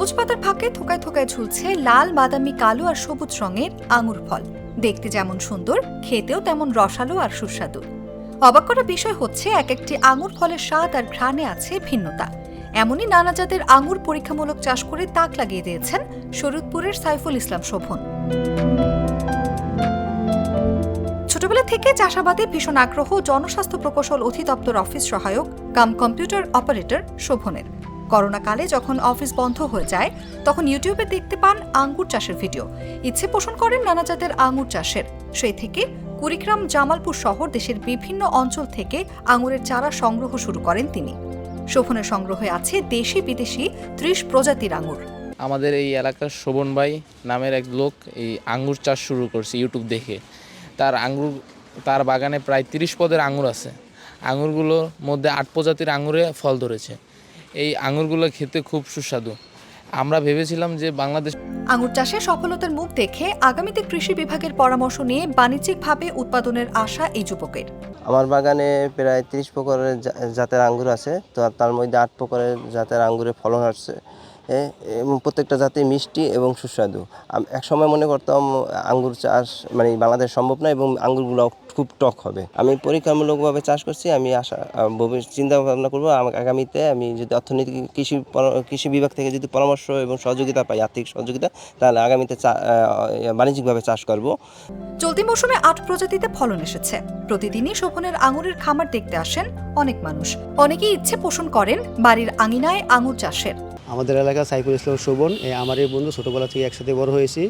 সবুজ পাতার ফাঁকে থোকায় থোকায় ঝুলছে লাল, বাদামি, কালো আর সবুজ রঙের আঙুর ফল। দেখতে যেমন সুন্দর, খেতেও তেমন রসালো আর সুস্বাদু। অবাক করা বিষয় হচ্ছে এক একটি আঙুর ফলের স্বাদ আর ঘ্রাণে আছে ভিন্নতা। এমনই নানা জাতের আঙুর পরীক্ষামূলক চাষ করে তাক লাগিয়ে দিয়েছেন শরীয়তপুরের সাইফুল ইসলাম শোভন। ছোটবেলা থেকে চাষাবাদে ভীষণ আগ্রহ জনস্বাস্থ্য প্রকৌশল অধিদপ্তর অফিস সহায়ক কাম কম্পিউটার অপারেটর শোভনের। করোনাকালে যখন অফিস বন্ধ হয়ে যায় তখন ইউটিউবে দেখতে পান আঙ্গুর চাষের ভিডিও। ইচ্ছে পোষণ করেন নানা জাতের আঙ্গুর চাষের। সেই থেকে কুড়িগ্রাম, জামালপুর শহর দেশের বিভিন্ন অঞ্চল থেকে আঙ্গুরের চারা সংগ্রহ শুরু করেন তিনি। শোভনের সংগ্রহে আছে দেশি বিদেশি 30 প্রজাতির আঙ্গুর। আমাদের এই এলাকার শোভন ভাই নামের এক লোক এই আঙ্গুর চাষ শুরু করছে ইউটিউব দেখে। তার বাগানে প্রায় 30 পদের আঙ্গুর আছে। আঙ্গুরগুলোর মধ্যে 8 প্রজাতির আঙ্গুরে ফল ধরেছে। এই আঙ্গুরগুলো খেতে খুব সুস্বাদু। আমরা ভেবেছিলাম যে বাংলাদেশ আঙ্গুর চাষে সফলতার মুখ দেখে আগামীতে কৃষি বিভাগের পরামর্শ নিয়ে বাণিজ্যিকভাবে উৎপাদনের আশা এই যুবকের। আমার বাগানে প্রায় 30 প্রকারের জাতের আঙ্গুর আছে, তো তার মধ্যে 8 প্রকারের জাতের আঙ্গুরের ফলন আসছে এবং প্রত্যেকটা জাতি মিষ্টি এবং সুস্বাদু। এক সময় মনে করতাম আঙ্গুর চাষ মানে বাংলাদেশ সম্ভব না এবং আঙ্গুরগুলো খুব টক হবে। আমি পরীক্ষামূলকভাবে চাষ করছি। আমি চিন্তা ভাবনা করবো আগামীতে আমি যদি অর্থনীতি কৃষি বিভাগ থেকে যদি পরামর্শ এবং সহযোগিতা পাই, আর্থিক সহযোগিতা, তাহলে আগামীতে বাণিজ্যিকভাবে চাষ করব। চলতি মৌসুমে 8 প্রজাতিতে ফলন এসেছে। প্রতিদিনই শোভনের আঙুরের খামার দেখতে আসেন অনেক মানুষ। অনেকেই ইচ্ছে পোষণ করেন বাড়ির আঙিনায় আঙুর চাষের। আমাদের এলাকা সাইফুল ইসলাম শোভন, আমার এই বন্ধু, ছোটোবেলা থেকে একসাথে বড় হয়েছি।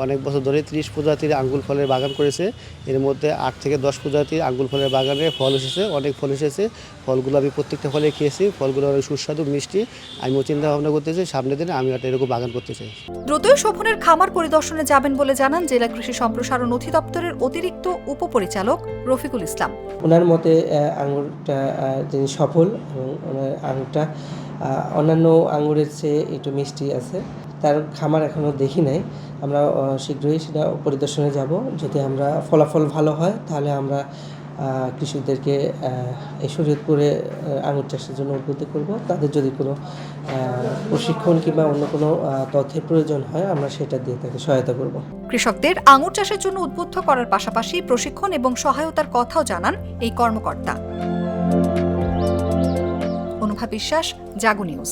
অনেক বছর ধরে 30 প্রজাতির আঙ্গুর ফলের বাগান করেছে। এর মধ্যে 8 থেকে 10 প্রজাতির আঙ্গুর ফলের বাগানে ফল এসেছে, অনেক ফল এসেছে। ফলগুলো আমি প্রত্যেকটা ফলে খেয়েছি। ফলগুলো অনেক সুস্বাদু, মিষ্টি। আমিও চিন্তা ভাবনা করতেছি সামনের দিনে আমি একটা এরকম বাগান করতে চাই। দ্রুতই শোভনের খামার পরিদর্শনে যাবেন বলে জানান জেলা কৃষি সম্প্রসারণ অধিদপ্তরের অতিরিক্ত উপপরিচালক রফিকুল ইসলাম। ওনার মতে আঙ্গুরটা যিনি সফল এবং ওনার আঙ্গুরটা অন্যান্য আঙ্গুরের চেয়ে একটু মিষ্টি আছে। তার খামার এখনও দেখি নাই। আমরা শীঘ্রই সেটা পরিদর্শনে যাব। যদি আমরা ফলাফল ভালো হয় তাহলে আমরা কৃষকদেরকে এই শরীয়তপুরে আঙ্গুর চাষের জন্য উদ্বুদ্ধ করব। তাদের যদি কোনো প্রশিক্ষণ কিংবা অন্য কোনো তথ্যের প্রয়োজন হয় আমরা সেটা দিয়ে তাকে সহায়তা করব। কৃষকদের আঙ্গুর চাষের জন্য উদ্বুদ্ধ করার পাশাপাশি প্রশিক্ষণ এবং সহায়তার কথাও জানান এই কর্মকর্তা। অনুভা বিশ্বাস, জাগো নিউজ।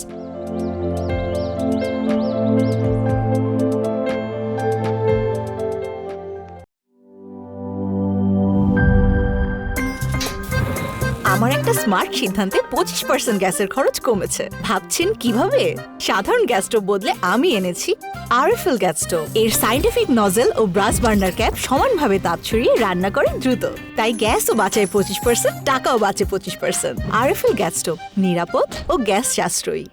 আমার একটা স্মার্ট সিদ্ধান্তে 25% গ্যাসের খরচ কমেছে। ভাবছেন কিভাবে? সাধারণ গ্যাস স্টোভ বদলে আমি এনেছি আরএফএল গ্যাস স্টোভ। এর সাইন্টিফিক নজেল ও ব্রাস বার্নার ক্যাপ সমানভাবে তাপ ছড়িয়ে রান্না করে দ্রুত। তাই গ্যাসও বাঁচায় 25%, টাকাও বাঁচে 25%। আরএফএল গ্যাস স্টোভ নিরাপদ ও গ্যাস সাশ্রয়ী।